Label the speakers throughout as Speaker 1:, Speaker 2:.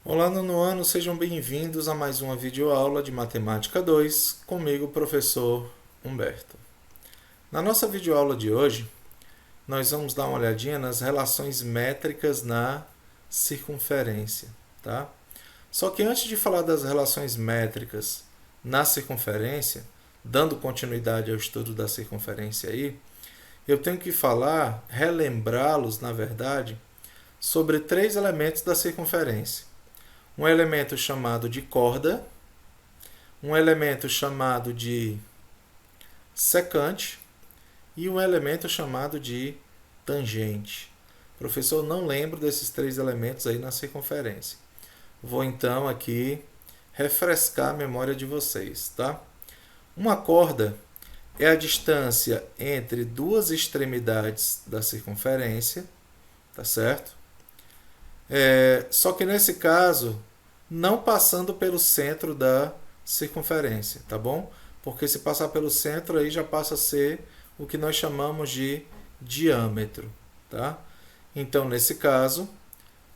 Speaker 1: Olá, nono ano, sejam bem-vindos a mais uma videoaula de Matemática 2, comigo, professor Humberto. Na nossa videoaula de hoje, nós vamos dar uma olhadinha nas relações métricas na circunferência, tá? Só que antes de falar das relações métricas na circunferência, dando continuidade ao estudo da circunferência aí, eu tenho que relembrá-los, na verdade, sobre três elementos da circunferência. Um elemento chamado de corda, um elemento chamado de secante e um elemento chamado de tangente. Professor, não lembro desses três elementos aí na circunferência. Vou então aqui refrescar a memória de vocês, tá? Uma corda é a distância entre duas extremidades da circunferência, tá certo? Só que nesse caso, não passando pelo centro da circunferência, tá bom? Porque se passar pelo centro, aí já passa a ser o que nós chamamos de diâmetro, tá? Então, nesse caso,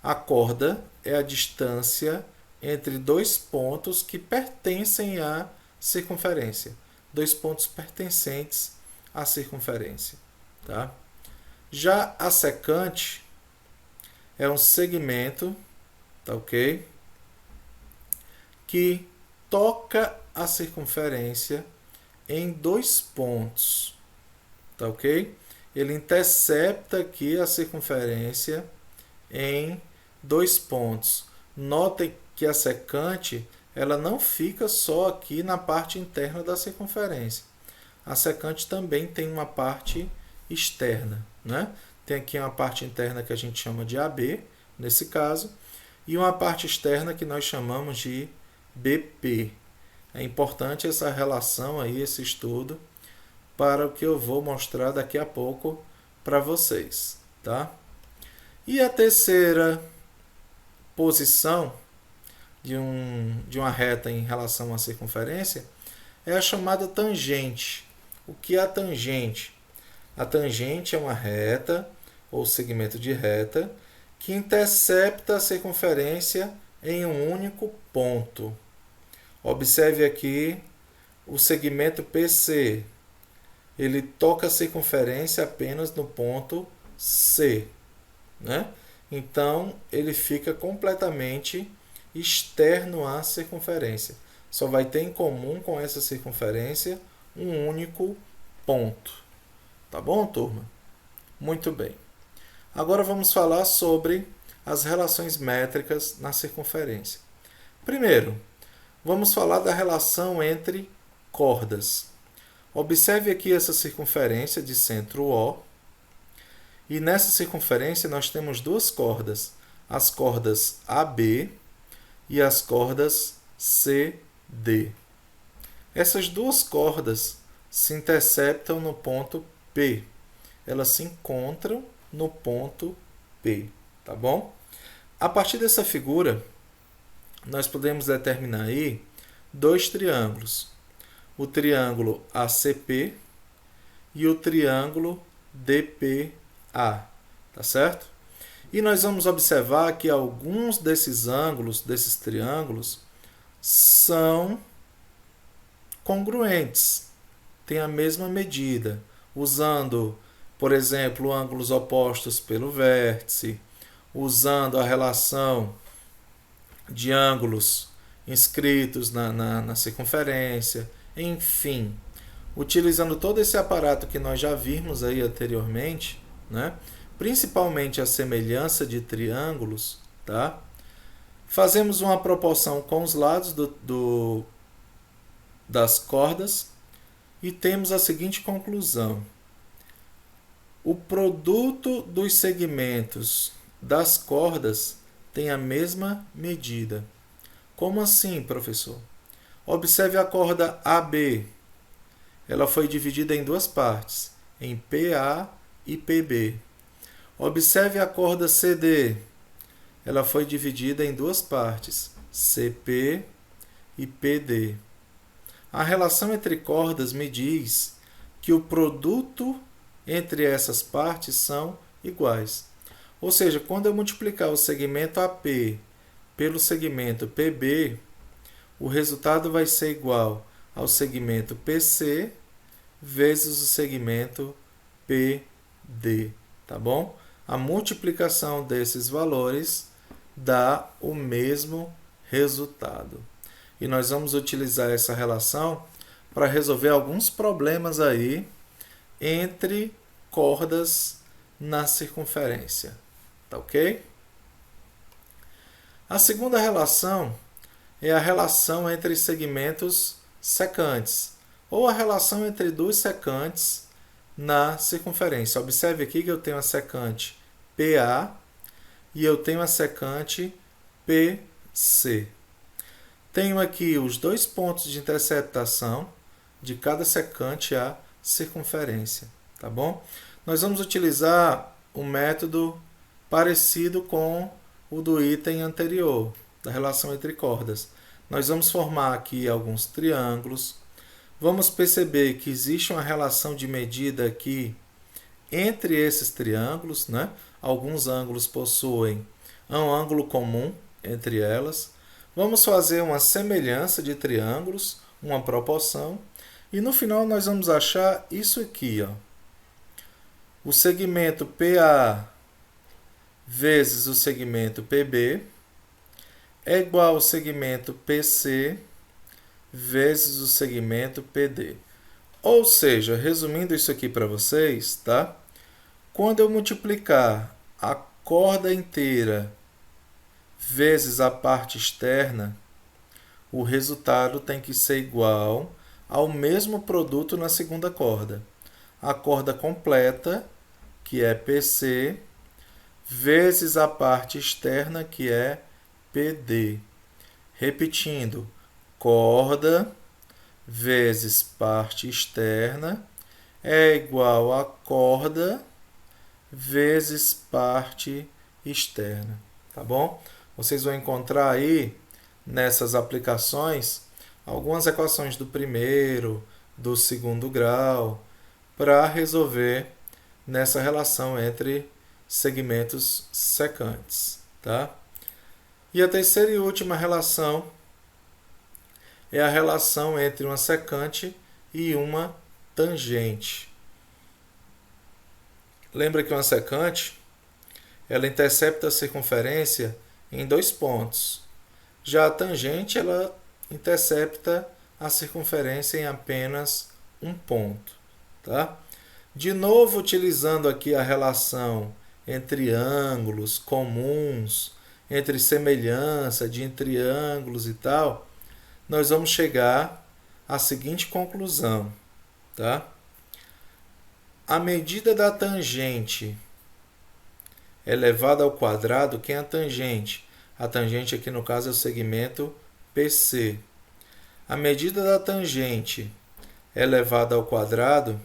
Speaker 1: a corda é a distância entre dois pontos que pertencem à circunferência. Dois pontos pertencentes à circunferência, tá? Já a secante é um segmento, tá ok? Que toca a circunferência em dois pontos, tá ok? Ele intercepta aqui a circunferência em dois pontos. Notem que a secante ela não fica só aqui na parte interna da circunferência. A secante também tem uma parte externa, né? Tem aqui uma parte interna que a gente chama de AB, nesse caso, e uma parte externa que nós chamamos de BP. É importante essa relação aí, esse estudo, para o que eu vou mostrar daqui a pouco para vocês, tá? E a terceira posição de uma reta em relação à circunferência é a chamada tangente. O que é a tangente? A tangente é uma reta ou segmento de reta que intercepta a circunferência em um único ponto. Observe aqui o segmento PC. Ele toca a circunferência apenas no ponto C, né? Então, ele fica completamente externo à circunferência. Só vai ter em comum com essa circunferência um único ponto. Tá bom, turma? Muito bem. Agora vamos falar sobre as relações métricas na circunferência. Primeiro, vamos falar da relação entre cordas. Observe aqui essa circunferência de centro O. E nessa circunferência nós temos duas cordas, as cordas AB e as cordas CD. Essas duas cordas se interceptam no ponto P. Elas se encontram no ponto P, tá bom? A partir dessa figura, nós podemos determinar aí dois triângulos. O triângulo ACP e o triângulo DPA, tá certo? E nós vamos observar que alguns desses ângulos, desses triângulos, são congruentes, têm a mesma medida, usando, por exemplo, ângulos opostos pelo vértice, usando a relação de ângulos inscritos na circunferência, enfim, utilizando todo esse aparato que nós já vimos aí anteriormente, né? Principalmente a semelhança de triângulos, tá? Fazemos uma proporção com os lados das cordas e temos a seguinte conclusão. O produto dos segmentos das cordas tem a mesma medida. Como assim, professor? Observe a corda AB. Ela foi dividida em duas partes, em PA e PB. Observe a corda CD. Ela foi dividida em duas partes, CP e PD. A relação entre cordas me diz que o produto entre essas partes são iguais. Ou seja, quando eu multiplicar o segmento AP pelo segmento PB, o resultado vai ser igual ao segmento PC vezes o segmento PD, tá bom? A multiplicação desses valores dá o mesmo resultado. E nós vamos utilizar essa relação para resolver alguns problemas aí entre cordas na circunferência, tá ok? A segunda relação é a relação entre segmentos secantes, ou a relação entre duas secantes na circunferência. Observe aqui que eu tenho a secante PA e eu tenho a secante PC. Tenho aqui os dois pontos de interceptação de cada secante à circunferência, tá bom? Nós vamos utilizar um método parecido com o do item anterior, da relação entre cordas. Nós vamos formar aqui alguns triângulos. Vamos perceber que existe uma relação de medida aqui entre esses triângulos, né? Alguns ângulos possuem um ângulo comum entre elas. Vamos fazer uma semelhança de triângulos, uma proporção, e no final nós vamos achar isso aqui, ó. O segmento PA vezes o segmento PB é igual ao segmento PC vezes o segmento PD. Ou seja, resumindo isso aqui para vocês, tá? Quando eu multiplicar a corda inteira vezes a parte externa, o resultado tem que ser igual ao mesmo produto na segunda corda. A corda completa, que é PC, vezes a parte externa, que é PD. Repetindo, corda vezes parte externa é igual a corda vezes parte externa, tá bom? Vocês vão encontrar aí, nessas aplicações, algumas equações do primeiro, do segundo grau, para resolver nessa relação entre segmentos secantes, tá? E a terceira e última relação é a relação entre uma secante e uma tangente. Lembra que uma secante, ela intercepta a circunferência em dois pontos. Já a tangente, ela intercepta a circunferência em apenas um ponto, tá? De novo, utilizando aqui a relação entre ângulos comuns, entre semelhança de triângulos e tal, nós vamos chegar à seguinte conclusão, tá? A medida da tangente elevada ao quadrado, quem é a tangente? A tangente aqui no caso é o segmento PC. A medida da tangente elevada ao quadrado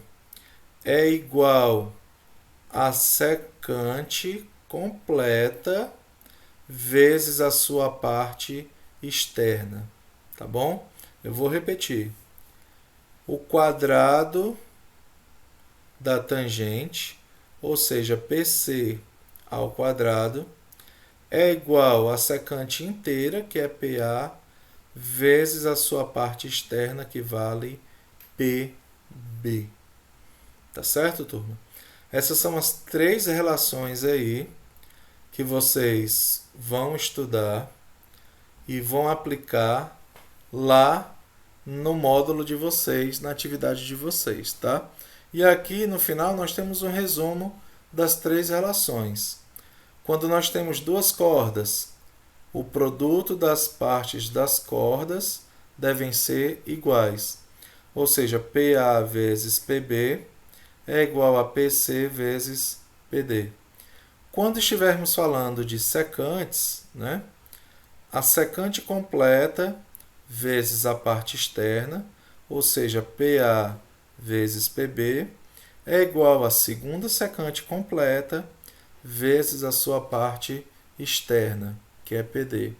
Speaker 1: é igual a secante completa vezes a sua parte externa, tá bom? Eu vou repetir. O quadrado da tangente, ou seja, PC ao quadrado, é igual a secante inteira, que é PA, vezes a sua parte externa, que vale PB. Tá certo, turma? Essas são as três relações aí que vocês vão estudar e vão aplicar lá no módulo de vocês, na atividade de vocês, tá? E aqui no final nós temos um resumo das três relações. Quando nós temos duas cordas, o produto das partes das cordas devem ser iguais. Ou seja, PA vezes PB é igual a PC vezes PD. Quando estivermos falando de secantes, né, a secante completa vezes a parte externa, ou seja, PA vezes PB, é igual a segunda secante completa vezes a sua parte externa, que é PD.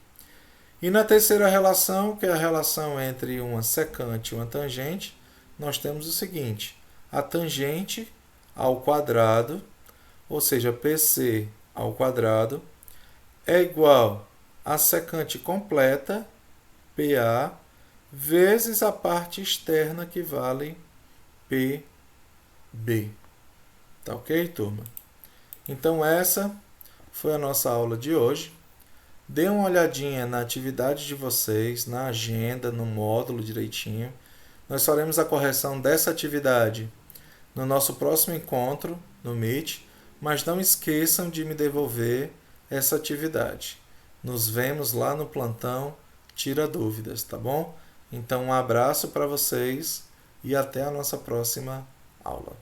Speaker 1: E na terceira relação, que é a relação entre uma secante e uma tangente, nós temos o seguinte: a tangente ao quadrado, ou seja, PC ao quadrado, é igual a secante completa, PA, vezes a parte externa, que vale PB. Tá ok, turma? Então, essa foi a nossa aula de hoje. Dê uma olhadinha na atividade de vocês, na agenda, no módulo direitinho. Nós faremos a correção dessa atividade no nosso próximo encontro, no Meet, mas não esqueçam de me devolver essa atividade. Nos vemos lá no plantão Tira Dúvidas, tá bom? Então, um abraço para vocês e até a nossa próxima aula.